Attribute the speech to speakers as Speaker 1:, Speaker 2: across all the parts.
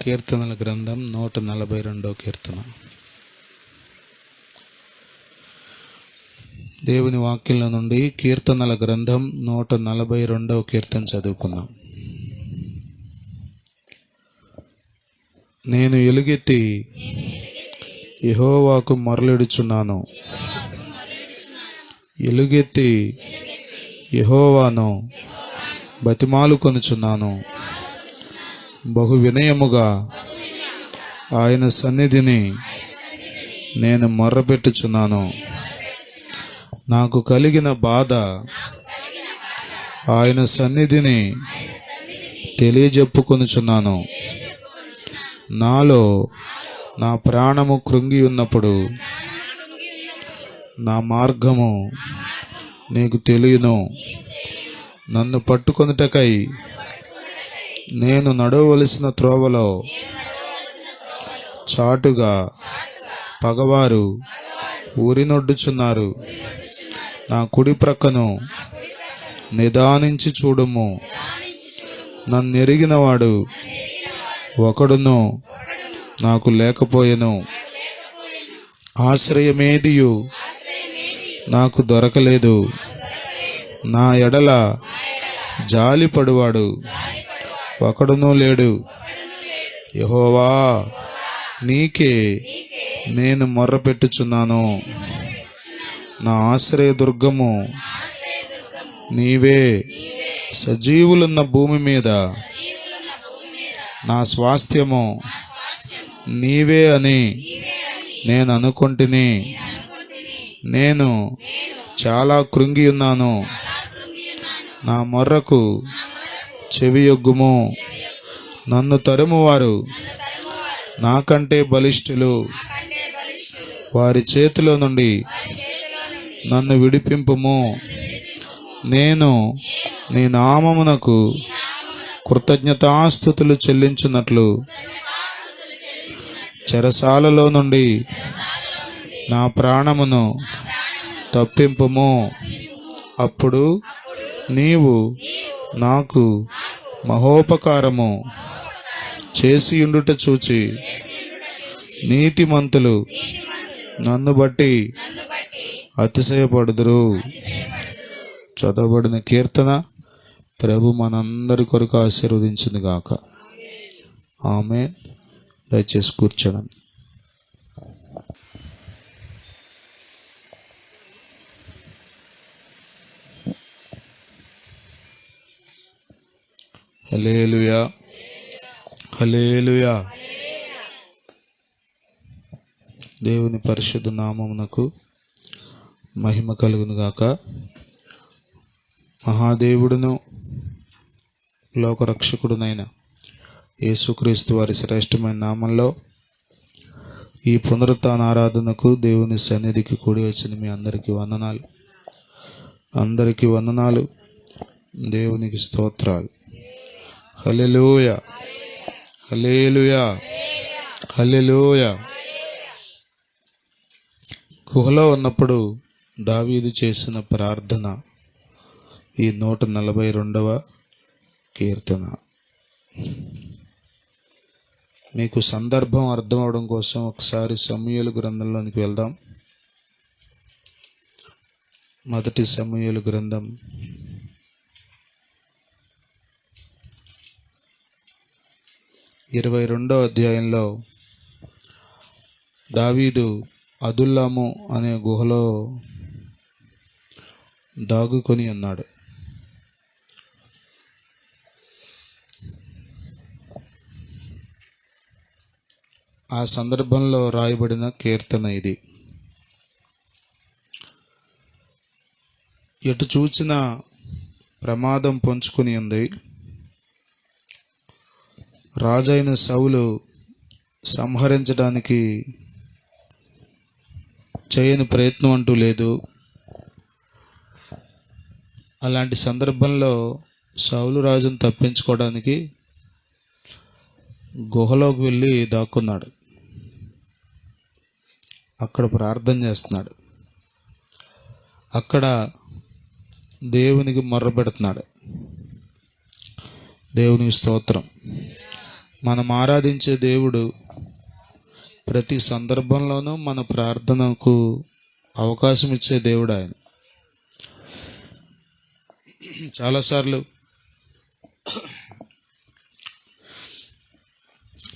Speaker 1: కీర్తనల గ్రంథం 142 కీర్తన. దేవుని వాక్యంలో నుండి కీర్తనల గ్రంథం 142 కీర్తన చదువుకుందాం. నేను ఎలుగెత్తి యెహోవాకు మొరలిడుచున్నాను, ఎలుగెత్తి యెహోవాను బతిమాలుకొనుచున్నాను. బహు వినయముగా ఆయన సన్నిధిని నేను మొర్రపెట్టుచున్నాను. నాకు కలిగిన బాధ ఆయన సన్నిధిని తెలియజెప్పుకొనుచున్నాను. నాలో నా ప్రాణము కృంగి ఉన్నప్పుడు నా మార్గము నీకు తెలియను. నన్ను పట్టుకొనుటకై నేను నడవవలసిన త్రోవలో చాటుగా పగవారు ఊరినొడ్డుచున్నారు. నా కుడి ప్రక్కను నిదానించి చూడుము. నన్నెరిగినవాడు ఒకడును నాకు లేకపోయెను. ఆశ్రయమేదియు నాకు దొరకలేదు. నా ఎడల జాలిపడువాడు ఒకడునూ లేడు. యెహోవా, నీకే నేను మొర్రపెట్టుచున్నాను. నా ఆశ్రయదుర్గము నీవే. సజీవులున్న భూమి మీద నా స్వాస్థ్యము నీవే అని నేను అనుకొంటిని. నేను చాలా కృంగి ఉన్నాను. నా మొర్రకు చెవియొగ్గుము. నన్ను తరుమువారు నాకంటే బలిష్ఠులు. వారి చేతిలో నుండి నన్ను విడిపింపుము. నేను నీ నామమునకు కృతజ్ఞతాస్తుతులు చెల్లించున్నట్లు చెరసాలలో నుండి నా ప్రాణమును తప్పింపుము. అప్పుడు నీవు నాకు మహోపకారము చేసియుండుట చూచి నీతిమంతులు నన్ను బట్టి అతిశయపడుదురు. చదవబడిన కీర్తన ప్రభు మనందరి కొరకు ఆశీర్వదించును గాక. ఆమేన్. దయచేసి కూర్చోండి. హల్లెలూయా, హల్లెలూయా. దేవుని పరిశుద్ధ నామమునకు మహిమ కలుగును గాక. మహాదేవుడును లోకరక్షకుడునైన యేసుక్రీస్తు వారి శ్రేష్టమైన నామంలో ఈ పునరుత్థాన ఆరాధనకు దేవుని సన్నిధికి కూడి వచ్చిన మీ అందరికీ వందనాలు. అందరికీ వందనాలు. దేవునికి స్తోత్రాలు. హల్లెలూయా, హల్లెలూయా, హల్లెలూయా. గుహలో ఉన్నప్పుడు దావీదు చేసిన ప్రార్థన ఈ 142వ కీర్తన. మీకు సందర్భం అర్థం అవడం కోసం ఒకసారి సమూయేలు గ్రంథంలోనికి వెళ్దాం. మొదటి సమూయేలు గ్రంథం 22వ అధ్యాయంలో దావీదు అదుల్లాము అనే గుహలో దాగుకొని ఉన్నాడు. ఆ సందర్భంలో రాయబడిన కీర్తన ఇది. ఎటు చూచిన ప్రమాదం పొంచుకొని ఉంది. రాజైన సౌలు సంహరించడానికి చేయని ప్రయత్నం అంటూ లేదు. అలాంటి సందర్భంలో సౌలు రాజును తప్పించుకోవడానికి గుహలోకి వెళ్ళి దాక్కున్నాడు. అక్కడ ప్రార్థన చేస్తున్నాడు. అక్కడ దేవునికి మొర్ర పెడుతున్నాడు. దేవునికి స్తోత్రం. మనం ఆరాధించే దేవుడు ప్రతి సందర్భంలోనూ మన ప్రార్థనకు అవకాశం ఇచ్చే దేవుడు ఆయన. చాలాసార్లు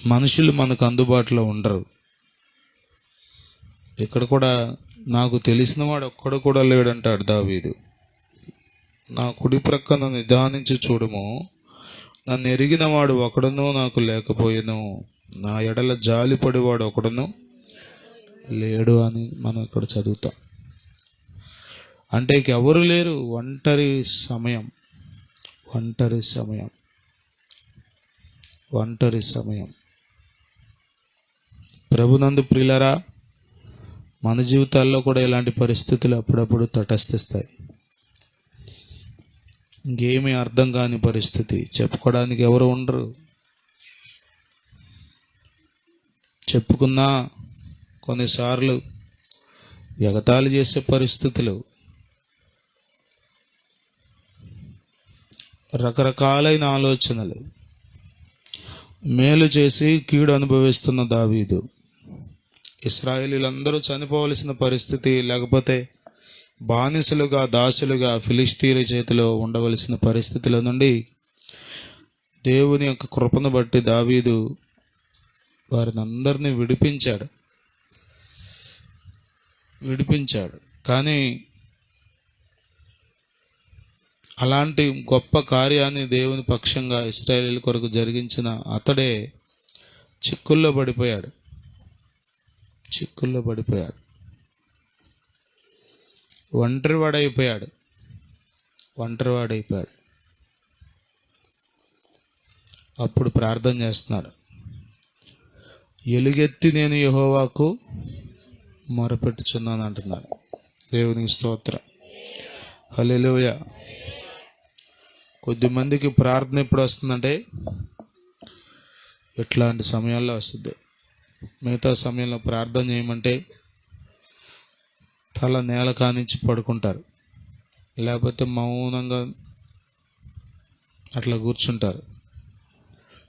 Speaker 1: మనుషులు మనకు అందుబాటులో ఉండరు. ఇక్కడ కూడా నాకు తెలిసిన వాడు ఒక్కడు కూడా లేడంటాడు దావీదు. నా కుడి ప్రక్కన నిదానించి చూడుము, నన్ను ఎరిగిన వాడు ఒకడును నాకు లేకపోయెను, నా ఎడల జాలిపడివాడు ఒకడును లేడు అని మనం ఇక్కడ చదువుతాం. అంటే ఎవరు లేరు, ఒంటరి సమయం, ఒంటరి సమయం, ఒంటరి సమయం. ప్రభునందు ప్రియులారా, మన జీవితాల్లో కూడా ఇలాంటి పరిస్థితులు అప్పుడప్పుడు తటస్థిస్తాయి. ఇంకేమీ అర్థం కాని పరిస్థితి, చెప్పుకోవడానికి ఎవరు ఉండరు, చెప్పుకున్నా కొన్నిసార్లు ఎగతాళి చేసే పరిస్థితులు, రకరకాలైన ఆలోచనలు. మేలు చేసి కీడు అనుభవిస్తున్న దావీదు, ఇశ్రాయేలీలందరూ చనిపోవలసిన పరిస్థితి, లేకపోతే బానిసలుగా దాసులుగా ఫిలిష్తీయుల చేతిలో ఉండవలసిన పరిస్థితుల నుండి దేవుని యొక్క కృపను బట్టి దావీదు వారిని అందరినీ విడిపించాడు. కానీ అలాంటి గొప్ప కార్యాన్ని దేవుని పక్షంగా ఇశ్రాయేలీయుల కొరకు జరిగించిన అతడే చిక్కుల్లో పడిపోయాడు. ఒంటరివాడైపోయాడు. అప్పుడు ప్రార్థన చేస్తున్నాడు. ఎలుగెత్తి నేను యెహోవాకు మొరపెట్టుచున్నాను అంటున్నాడు. దేవునికి స్తోత్రం, హల్లెలూయా. కొద్దిమందికి ప్రార్థన ఎప్పుడు వస్తుందంటే ఇట్లాంటి సమయాల్లో వస్తుంది. మిగతా సమయంలో ప్రార్థన చేయమంటే తల నేల కానించి పడుకుంటారు, లేకపోతే మౌనంగా అట్లా కూర్చుంటారు.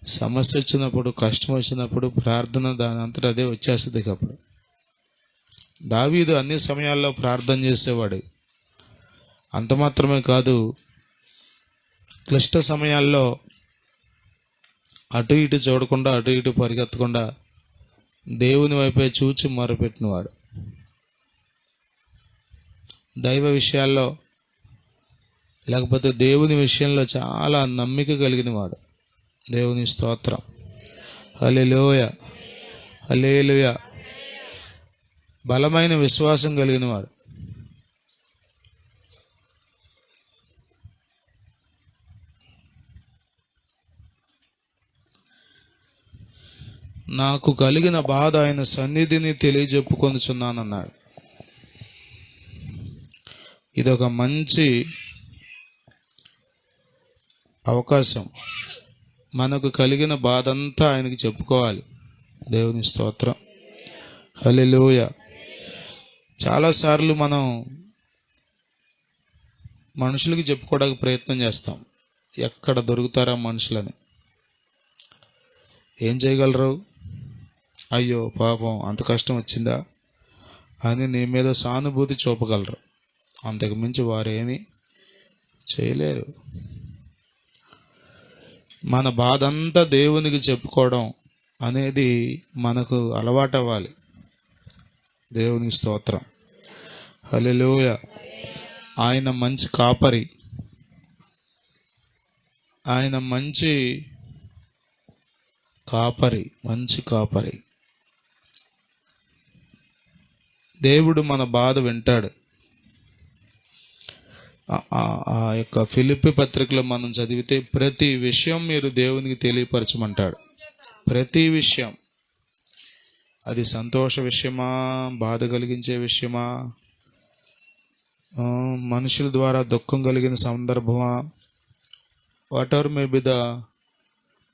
Speaker 1: సమస్య వచ్చినప్పుడు, కష్టం వచ్చినప్పుడు ప్రార్థన దాని అంతటా అదే వచ్చేస్తుంది. అప్పుడు దావీదు అన్ని సమయాల్లో ప్రార్థన చేసేవాడు. అంత మాత్రమే కాదు, క్లిష్ట సమయాల్లో అటు ఇటు చూడకుండా, అటు ఇటు పరిగెత్తకుండా దేవుని వైపే చూచి మొరపెట్టినవాడు. దైవ విషయాల్లో లేకపోతే దేవుని విషయంలో చాలా నమ్మిక కలిగిన వాడు. దేవుని స్తోత్రం, హల్లెలూయా, హల్లెలూయా. బలమైన విశ్వాసం కలిగిన వాడు. నాకు కలిగిన బాధ ఆయన సన్నిధిని తెలియజెప్పుకొనుచున్నానన్నాడు. ఇదొక మంచి అవకాశం. మనకు కలిగిన బాధ అంతా ఆయనకి చెప్పుకోవాలి. దేవుని స్తోత్రం, హల్లెలూయా. చాలాసార్లు మనం మనుషులకి చెప్పుకోవడానికి ప్రయత్నం చేస్తాం. ఎక్కడ దొరుకుతారా మనుషులని? ఏం చేయగలరు? అయ్యో పాపం అంత కష్టం వచ్చిందా అని నీ మీద సానుభూతి చూపగలరు. అంతకు మించి వారేమీ చేయలేరు. మన బాధ అంతా దేవునికి చెప్పుకోవడం అనేది మనకు అలవాటు అవ్వాలి. దేవునికి స్తోత్రం, హల్లెలూయా. ఆయన మంచి కాపరి, ఆయన మంచి కాపరి. దేవుడు మన బాధ వింటాడు. ఆ యొక్క ఫిలిప్పీ పత్రికలో మనం చదివితే ప్రతి విషయం మీరు దేవునికి తెలియపరచమంటాడు. ప్రతి విషయం, అది సంతోష విషయమా, బాధ కలిగించే విషయమా, మనుషుల ద్వారా దుఃఖం కలిగిన సందర్భమా, whatever may be the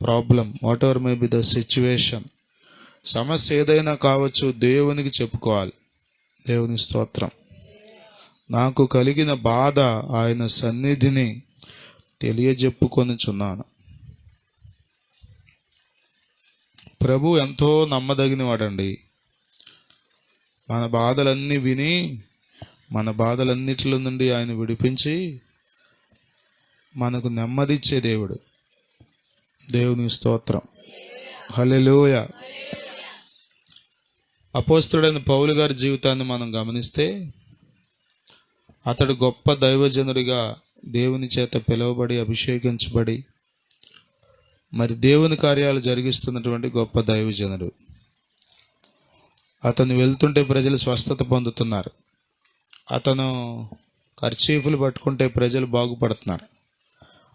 Speaker 1: problem, whatever may be the situation, సమస్య ఏదైనా కావచ్చు, దేవునికి చెప్పుకోవాలి. దేవుని స్తోత్రం. నాకు కలిగిన బాధ ఆయన సన్నిధిని తెలియజెప్పుకొనుచున్నాను. ప్రభు ఎంతో నమ్మదగిన వాడండి. మన బాధలన్నీ విని మన బాధలన్నిటిలో నుండి ఆయన విడిపించి మనకు నెమ్మదిచ్చే దేవుడు. దేవుని స్తోత్రం. హల్లెలూయా. అపోస్తలుడైన పౌలు గారి జీవితాన్ని మనం గమనిస్తే అతడు గొప్ప దైవజనుడిగా దేవుని చేత పిలువబడి అభిషేకించబడి మరి దేవుని కార్యాలు జరిగిస్తున్నటువంటి గొప్ప దైవజనుడు. అతను వెళ్తుంటే ప్రజలు స్వస్థత పొందుతున్నారు. అతను కర్చీఫులు పట్టుకుంటే ప్రజలు బాగుపడుతున్నారు.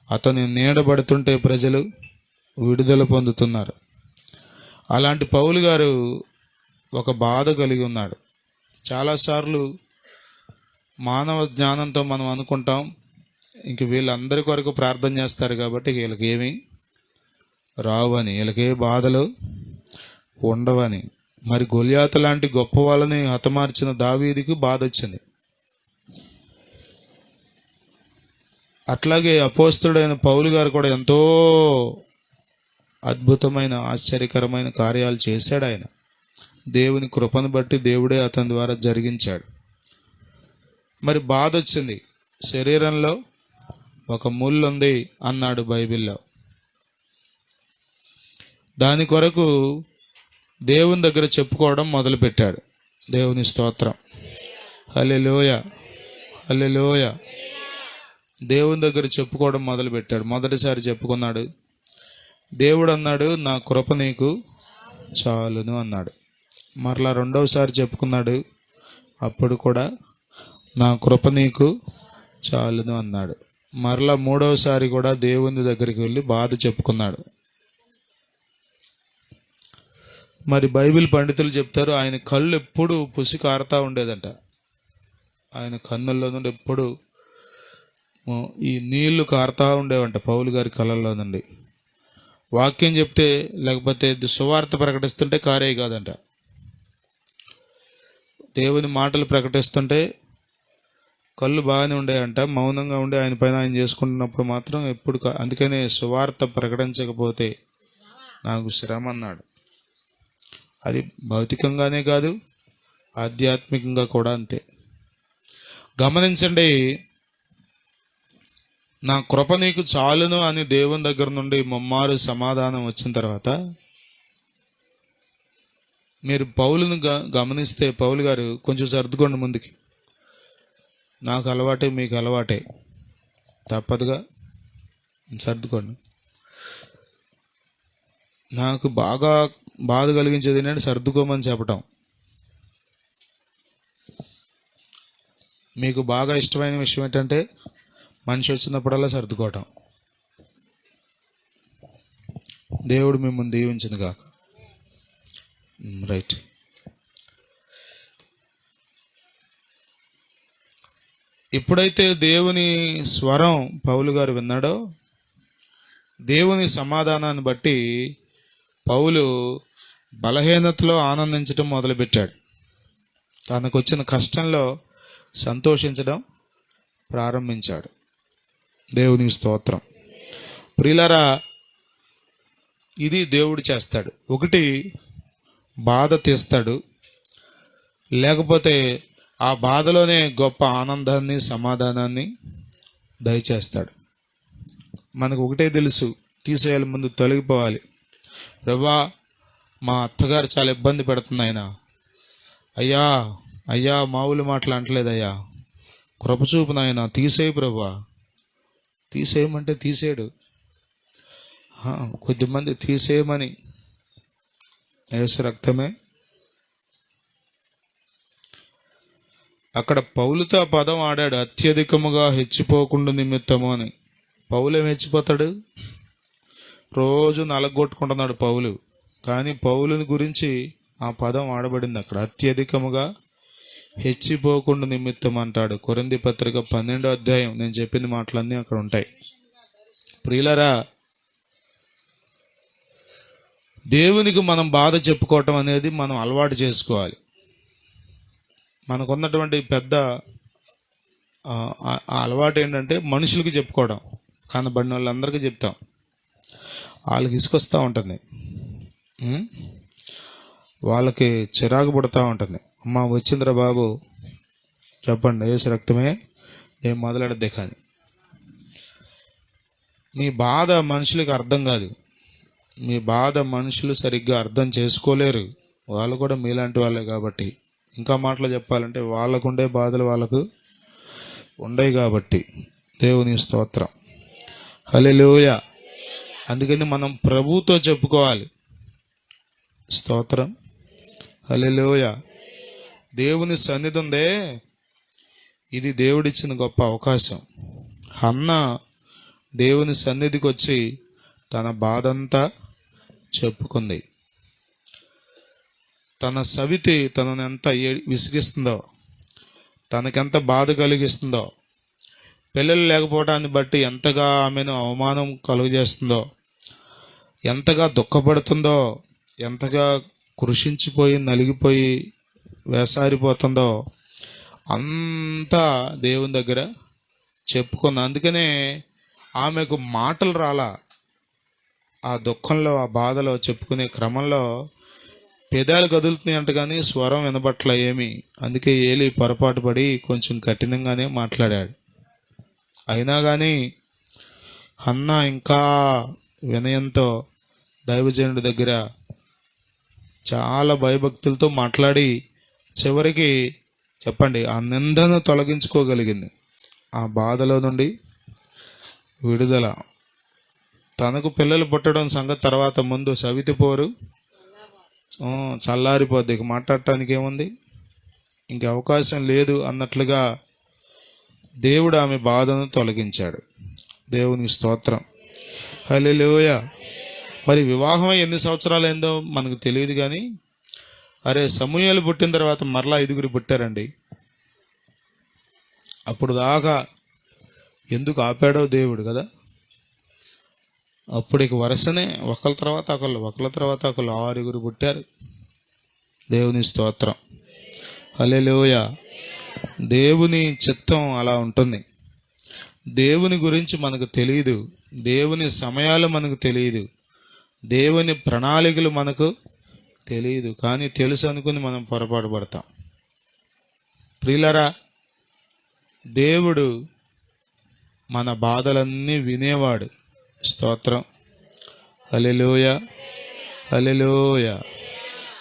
Speaker 1: అతను నీడబడుతుంటే ప్రజలు విడుదల పొందుతున్నారు. అలాంటి పౌలు గారు ఒక బాధ కలిగి ఉన్నాడు. చాలాసార్లు మానవ జ్ఞానంతో మనం అనుకుంటాం, ఇంక వీళ్ళందరి కొరకు ప్రార్థన చేస్తారు కాబట్టి వీళ్ళకి ఏమీ రావని, వీళ్ళకి ఏ బాధలు ఉండవని. మరి గొల్యాతు లాంటి గొప్ప వాళ్ళని హతమార్చిన దావీదుకి బాధ వచ్చింది. అట్లాగే అపోస్తలుడైన పౌలు గారు కూడా ఎంతో అద్భుతమైన ఆశ్చర్యకరమైన కార్యాలు చేశాడు. ఆయన దేవుని కృపను బట్టి దేవుడే అతని ద్వారా జరిగించాడు. మరి బాధ వచ్చింది. శరీరంలో ఒక ముళ్ళు ఉంది అన్నాడు బైబిల్లో. దాని కొరకు దేవుని దగ్గర చెప్పుకోవడం మొదలుపెట్టాడు. దేవుని స్తోత్రం. హల్లెలూయా, హల్లెలూయా. దేవుని దగ్గర చెప్పుకోవడం మొదలుపెట్టాడు. మొదటిసారి చెప్పుకున్నాడు. దేవుడు అన్నాడు, నా కృప నీకు చాలును అన్నాడు. మరలా రెండవసారి చెప్పుకున్నాడు. అప్పుడు కూడా నా కృప నీకు చాలును అన్నాడు. మరలా మూడవసారి కూడా దేవుని దగ్గరికి వెళ్ళి బాధ చెప్పుకున్నాడు. మరి బైబిల్ పండితులు చెప్తారు, ఆయన కళ్ళు ఎప్పుడు పుసి కారుతూ ఉండేదంట. ఆయన కన్నుల్లో నుండి ఎప్పుడు ఈ నీళ్లు కారుతూ ఉండేవంట పౌలు గారి కళ్ళల్లో నుండి. వాక్యం చెప్తే లేకపోతే సువార్త ప్రకటిస్తుంటే కారే కాదంట. దేవుని మాటలు ప్రకటిస్తుంటే కళ్ళు బాగానే ఉండేయంట. మౌనంగా ఉండి ఆయన పైన ఆయన చేసుకుంటున్నప్పుడు మాత్రం ఎప్పుడు అందుకనే సువార్త ప్రకటించకపోతే నాకు శ్రమ అన్నాడు. అది భౌతికంగానే కాదు, ఆధ్యాత్మికంగా కూడా అంతే. గమనించండి, నా కృప నీకు చాలును అని దేవుని దగ్గర నుండి ముమ్మారు సమాధానం వచ్చిన తర్వాత మీరు పౌలును గమనిస్తే పౌలు గారు కొంచెం సర్దుకోండి ముందుకి. నాకు అలవాటే, మీకు అలవాటే, తప్పదుగా సర్దుకోండి. నాకు బాగా బాధ కలిగించేది ఏంటంటే సర్దుకోమని చెప్పటం. మీకు బాగా ఇష్టమైన విషయం ఏంటంటే మనిషి వచ్చినప్పుడల్లా సర్దుకోవటం. దేవుడు మిమ్మల్ని దీవించింది కాక. రైట్. ఎప్పుడైతే దేవుని స్వరం పౌలు గారు విన్నాడో, దేవుని సమాధానాన్ని బట్టి పౌలు బలహీనతలో ఆనందించడం మొదలుపెట్టాడు. తనకు వచ్చిన కష్టంలో సంతోషించడం ప్రారంభించాడు. దేవునికి స్తోత్రం. ప్రియులారా, ఇది దేవుడు చేస్తాడు. ఒకటి బాధ తీస్తాడు, లేకపోతే ఆ బాధలోనే గొప్ప ఆనందాన్ని సమాధానాన్ని దయచేస్తాడు. మనకు ఒకటే తెలుసు, తీసేయాలి, ముందు తొలగిపోవాలి. ప్రభా, మా అత్తగారు చాలా ఇబ్బంది పెడుతుంది, ఆయన అయ్యా అయ్యా మామూలు మాటలు అంటలేదయ్యా, కృపచూపు నాయన, తీసేయి ప్రభా. తీసేయమంటే తీసేయడు. కొద్దిమంది తీసేయమని యేసు రక్తమే. అక్కడ పౌలుతో ఆ పదం ఆడాడు, అత్యధికముగా హెచ్చిపోకుండా నిమిత్తము అని. పౌలు ఏం హెచ్చిపోతాడు? రోజు నలగొట్టుకుంటున్నాడు పౌలు. కానీ పౌలుని గురించి ఆ పదం ఆడబడింది అక్కడ, అత్యధికముగా హెచ్చిపోకుండా నిమిత్తం అంటాడు. కొరింథీ పత్రిక 12వ అధ్యాయం. నేను చెప్పిన మాటలన్నీ అక్కడ ఉంటాయి. ప్రియులరా, దేవునికి మనం బాధ చెప్పుకోవటం అనేది మనం అలవాటు చేసుకోవాలి. మనకున్నటువంటి పెద్ద అలవాటు ఏంటంటే మనుషులకి చెప్పుకోవడం. కనబడిన వాళ్ళందరికీ చెప్తాం, వాళ్ళకి ఇసుకొస్తూ ఉంటుంది. ఉం? వాళ్ళకి చిరాకు పుడతా ఉంటుంది. అమ్మ వచ్చిందిరా బాబు, చెప్పండి యేసు రక్తమే ఏం మొదలెడద్దే. కానీ మీ బాధ మనుషులకి అర్థం కాదు. మీ బాధ మనుషులు సరిగ్గా అర్థం చేసుకోలేరు. వాళ్ళు కూడా మీలాంటి వాళ్ళే కాబట్టి, ఇంకా మాటలు చెప్పాలంటే వాళ్ళకు ఉండే బాధలు వాళ్ళకు ఉండవు కాబట్టి. దేవుని స్తోత్రం, హల్లెలూయా. అందుకని మనం ప్రభువుతో చెప్పుకోవాలి. స్తోత్రం, హల్లెలూయా. దేవుని సన్నిధి ఉందే, ఇది దేవుడిచ్చిన గొప్ప అవకాశం. హన్న దేవుని సన్నిధికి వచ్చి తన బాధంతా చెప్పుకుంది. తన సవితి తనను ఎంత విసిగిస్తుందో, తనకెంత బాధ కలిగిస్తుందో, పిల్లలు లేకపోవడాన్ని బట్టి ఎంతగా ఆమెను అవమానం కలుగజేస్తుందో, ఎంతగా దుఃఖపడుతుందో, ఎంతగా కృషించిపోయి నలిగిపోయి వేసారిపోతుందో అంతా దేవుని దగ్గర చెప్పుకుంది. అందుకనే ఆమెకు మాటలు రాలా. ఆ దుఃఖంలో, ఆ బాధలో చెప్పుకునే క్రమంలో పెదాలు కదులుతున్నాయి అంట, కానీ స్వరం వినబట్ల ఏమి. అందుకే ఏలి పొరపాటు పడి కొంచెం కఠినంగానే మాట్లాడాడు. అయినా కానీ హన్నా ఇంకా వినయంతో దైవజనుడి దగ్గర చాలా భయభక్తులతో మాట్లాడి చివరికి చెప్పండి ఆ నిందను తొలగించుకోగలిగింది. ఆ బాధలో నుండి విడుదల. తనకు పిల్లలు పుట్టడం సంగతి తర్వాత, ముందు సవితి పోరు చల్లారిపోద్ది, ఇక మాట్లాడటానికి ఏముంది, ఇంక అవకాశం లేదు అన్నట్లుగా దేవుడు ఆమె బాధను తొలగించాడు. దేవుని స్తోత్రం, హల్లెలూయా. మరి వివాహం ఎన్ని సంవత్సరాలు అయిందో మనకు తెలియదు, కానీ అరే సమూయేలు పుట్టిన తర్వాత మరలా 5 పుట్టారండి. అప్పుడు దాకా ఎందుకు ఆపాడో దేవుడు కదా. అప్పటికి వరుసనే ఒకళ్ళ తర్వాత ఒకళ్ళు 6 పుట్టారు. దేవుని స్తోత్రం, హల్లెలూయా. దేవుని చిత్తం అలా ఉంటుంది. దేవుని గురించి మనకు తెలియదు, దేవుని సమయాలు మనకు తెలియదు, దేవుని ప్రణాళికలు మనకు తెలియదు, కానీ తెలుసు అనుకుని మనం పొరపాటు పడతాం. ప్రియులారా, దేవుడు మన బాధలన్నీ వినేవాడు. స్తోత్రం, హల్లెలూయా, హల్లెలూయా,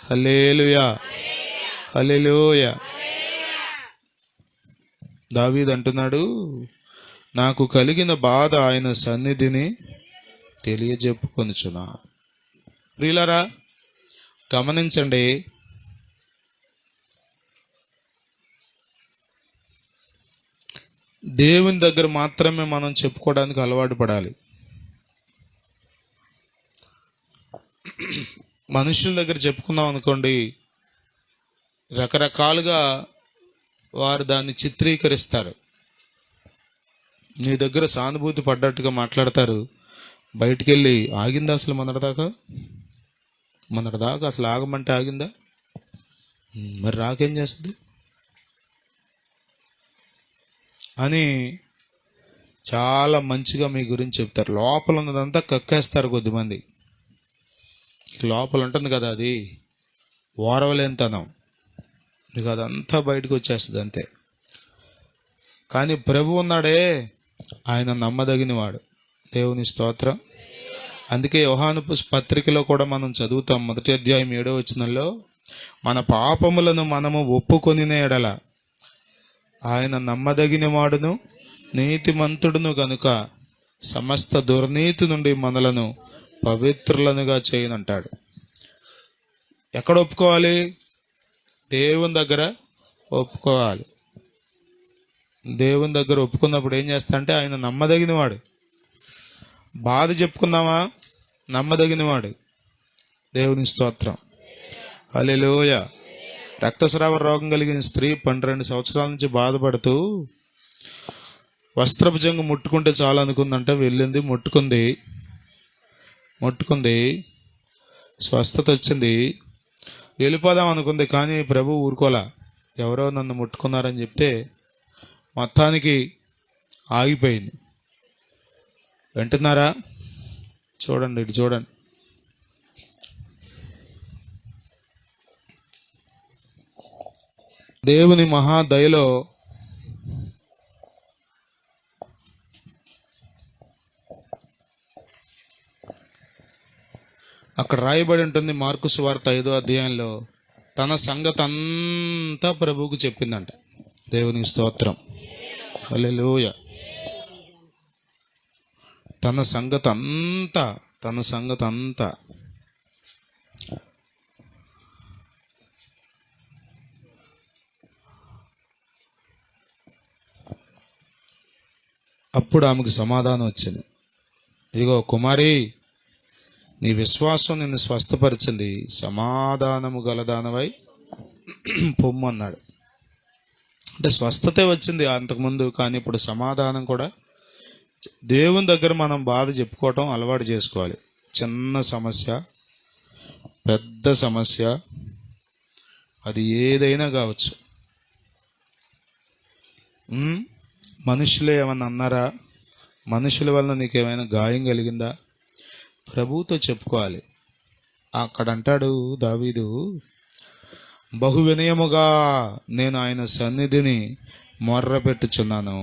Speaker 1: హల్లెలూయా, హల్లెలూయా. దావీదు అంటున్నాడు, నాకు కలిగిన బాధ ఆయన సన్నిధిని తెలియజెప్పుకొనుచున్నా. ప్రియులారా, గమనించండి, దేవుని దగ్గర మాత్రమే మనం చెప్పుకోవడానికి అలవాటు పడాలి. మనుషుల దగ్గర చెప్పుకుందాం అనుకోండి, రకరకాలుగా వారు దాన్ని చిత్రీకరిస్తారు. నీ దగ్గర సానుభూతి పడ్డట్టుగా మాట్లాడతారు. బయటికి వెళ్ళి ఆగిందా అసలు మొన్నటిదాకా అసలు ఆగమంటే ఆగిందా? మరి రాకేం చేస్తుంది అని చాలా మంచిగా మీ గురించి చెప్తారు. లోపల ఉన్నదంతా కక్కేస్తారు కొద్దిమంది. లోపల ఉంటుంది కదా, అది ఓరవలేనితనం, మీకు అదంతా బయటకు వచ్చేస్తుంది అంతే. కానీ ప్రభు ఉన్నాడే, ఆయన నమ్మదగినవాడు. దేవుని స్తోత్రం. అందుకే యోహాను పత్రికలో కూడా మనం చదువుతాం, 1వ అధ్యాయం 7వ వచనంలో, మన పాపములను మనము ఒప్పుకొనిన ఎడల ఆయన నమ్మదగిన వాడును నీతిమంతుడును గనుక సమస్త దుర్నీతి నుండి మనలను పవిత్రులనుగా చేయనంటాడు. ఎక్కడ ఒప్పుకోవాలి? దేవుని దగ్గర ఒప్పుకోవాలి. దేవుని దగ్గర ఒప్పుకున్నప్పుడు ఏం చేస్తా అంటే, ఆయన నమ్మదగినవాడు. బాధ చెప్పుకున్నావా, నమ్మదగినవాడు. దేవుని స్తోత్రం, హల్లెలూయా. రక్తస్రావ రోగం కలిగిన స్త్రీ 12 సంవత్సరాల నుంచి బాధపడుతూ వస్త్రపు జంగు ముట్టుకుంటే చాలు అనుకుందంట. వెళ్ళింది, ముట్టుకుంది, స్వస్థత వచ్చింది, వెళ్ళిపోదాం అనుకుంది. కానీ ప్రభు ఊరుకోలా. ఎవరో నన్ను ముట్టుకున్నారని చెప్తే మొత్తానికి ఆగిపోయింది. వింటున్నారా? చూడండి, ఇటు చూడండి. దేవుని మహాదయలో అక్కడ రాయబడి ఉంటుంది, మార్కు సువార్త 5వ అధ్యాయంలో తన సంగతి అంతా ప్రభువుకు చెప్పిందంట. దేవునికి స్తోత్రం, హల్లెలూయా. తన సంగతి అంతా అప్పుడు ఆమెకు సమాధానం వచ్చింది, ఇదిగో కుమారి, నీ విశ్వాసం నిన్ను స్వస్థపరిచింది, సమాధానము గలదానవై పొమ్ము అన్నాడు. అంటే స్వస్థతే వచ్చింది అంతకుముందు, కానీ ఇప్పుడు సమాధానం కూడా. దేవుని దగ్గర మనం బాధ చెప్పుకోవటం అలవాటు చేసుకోవాలి. చిన్న సమస్య, పెద్ద సమస్య, అది ఏదైనా కావచ్చు. మనుషులే ఏమన్నా అన్నారా? మనుషుల వలన నీకేమైనా గాయం కలిగిందా? ప్రభువుతో చెప్పుకోవాలి. అక్కడ అంటాడు దావీదు, బహు వినయముగా నేను ఆయన సన్నిధిని మొర్రపెట్టుచున్నాను,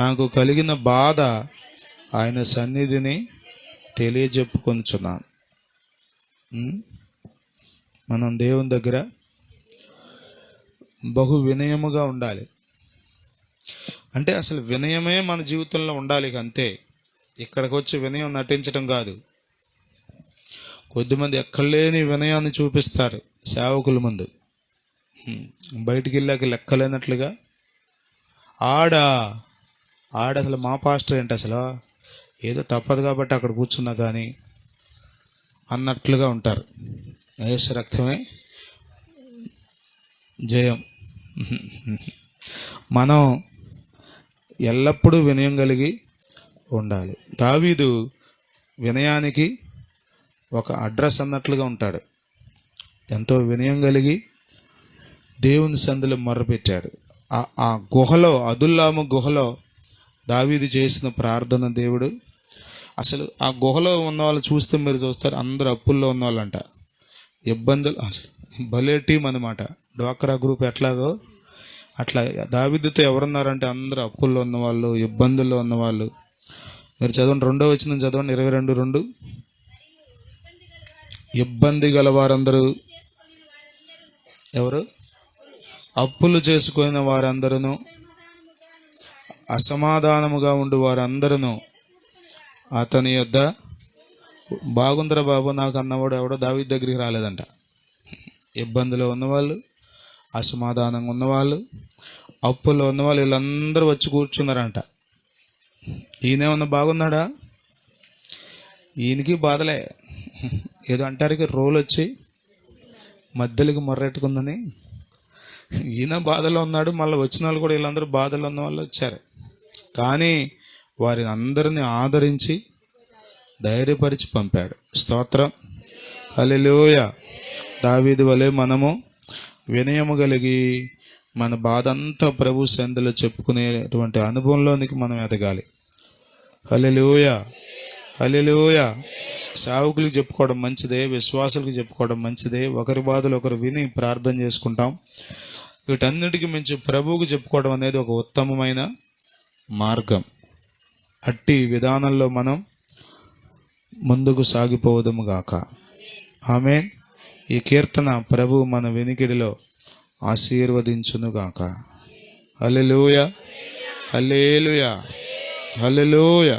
Speaker 1: నాకు కలిగిన బాధ ఆయన సన్నిధిని తెలియజెప్పుకొనుచున్నాను. మనం దేవుని దగ్గర బహు వినయముగా ఉండాలి. అంటే అసలు వినయమే మన జీవితంలో ఉండాలి, అంతే. ఇక్కడికి వచ్చి వినయం నటించడం కాదు. కొద్దిమంది ఎక్కడలేని వినయాన్ని చూపిస్తారు సేవకుల ముందు. బయటికి వెళ్ళాక లెక్కలేనట్లుగా ఆడ అసలు మా పాస్టర్ ఏంటి, అసలు ఏదో తప్పదు కాబట్టి అక్కడ కూర్చున్నా కానీ అన్నట్లుగా ఉంటారు. యేసు రక్తమే జయం. మనం ఎల్లప్పుడూ వినయం కలిగి ఉండాలి. దావీదు వినయానికి ఒక అడ్రస్ అన్నట్లుగా ఉంటాడు. ఎంతో వినయం కలిగి దేవుని సందులో మొర్రపెట్టాడు. ఆ గుహలో, అదుల్లాము గుహలో దావీదు చేసిన ప్రార్థన దేవుడు అసలు ఆ గుహలో ఉన్న వాళ్ళు చూస్తే మీరు చూస్తారు, అందరూ అప్పుల్లో ఉన్న వాళ్ళంట, ఇబ్బందులు. అసలు భలే టీం అనమాట. డ్వాక్రా గ్రూప్ ఎట్లాగో అట్లా దావీదుతో ఎవరున్నారంటే అందరూ అప్పుల్లో ఉన్నవాళ్ళు, ఇబ్బందుల్లో ఉన్నవాళ్ళు. మీరు చదవండి, 2వ వచనం చదవండి, 22:2. ఇబ్బంది గల వారందరూ ఎవరు? అప్పులు చేసుకున్న వారందరూ, అసమాధానముగా ఉండి వారందరూ అతని యొద్ద. బాగుందరా బాబు నాకు అన్నవాడు ఎవడో దావీదు దగ్గరికి రాలేదంట. ఇబ్బందిలో ఉన్నవాళ్ళు, అసమాధానంగా ఉన్నవాళ్ళు, అప్పుల్లో ఉన్నవాళ్ళు, వీళ్ళందరూ వచ్చి కూర్చున్నారంట. ఈయనేమన్నా బాగున్నాడా? ఈయనకి బాధలే. ఏదో అంటారికి రోలు వచ్చి మధ్యలోకి మొర్రెట్టుకుందని ఈయన బాధలో ఉన్నాడు. మళ్ళీ వచ్చిన వాళ్ళు కూడా వీళ్ళందరూ బాధలో ఉన్న వాళ్ళు వచ్చారు. కానీ వారిని అందరినీ ఆదరించి ధైర్యపరిచి పంపాడు. స్తోత్రం, హల్లెలూయా. దావీదు వలె మనము వినయము కలిగి మన బాధ అంతా ప్రభు సన్నిధిలో చెప్పుకునేటువంటి అనుభవంలోనికి మనం ఎదగాలి. హల్లెలూయా, హల్లెలూయా. సేవకులకు చెప్పుకోవడం మంచిదే, విశ్వాసులకు చెప్పుకోవడం మంచిదే. ఒకరి బాధలు ఒకరు విని ప్రార్థన చేసుకుంటాం. వీటన్నిటికీ మించి ప్రభువుకు చెప్పుకోవడం అనేది ఒక ఉత్తమమైన మార్గం. అట్టి విధానంలో మనం ముందుకు సాగిపోవదము గాక. ఆమేన్. ఈ కీర్తన ప్రభు మన వెనికిడిలో ఆశీర్వదించునుగాక. హల్లెలూయా, హల్లెలూయా, హల్లెలూయా.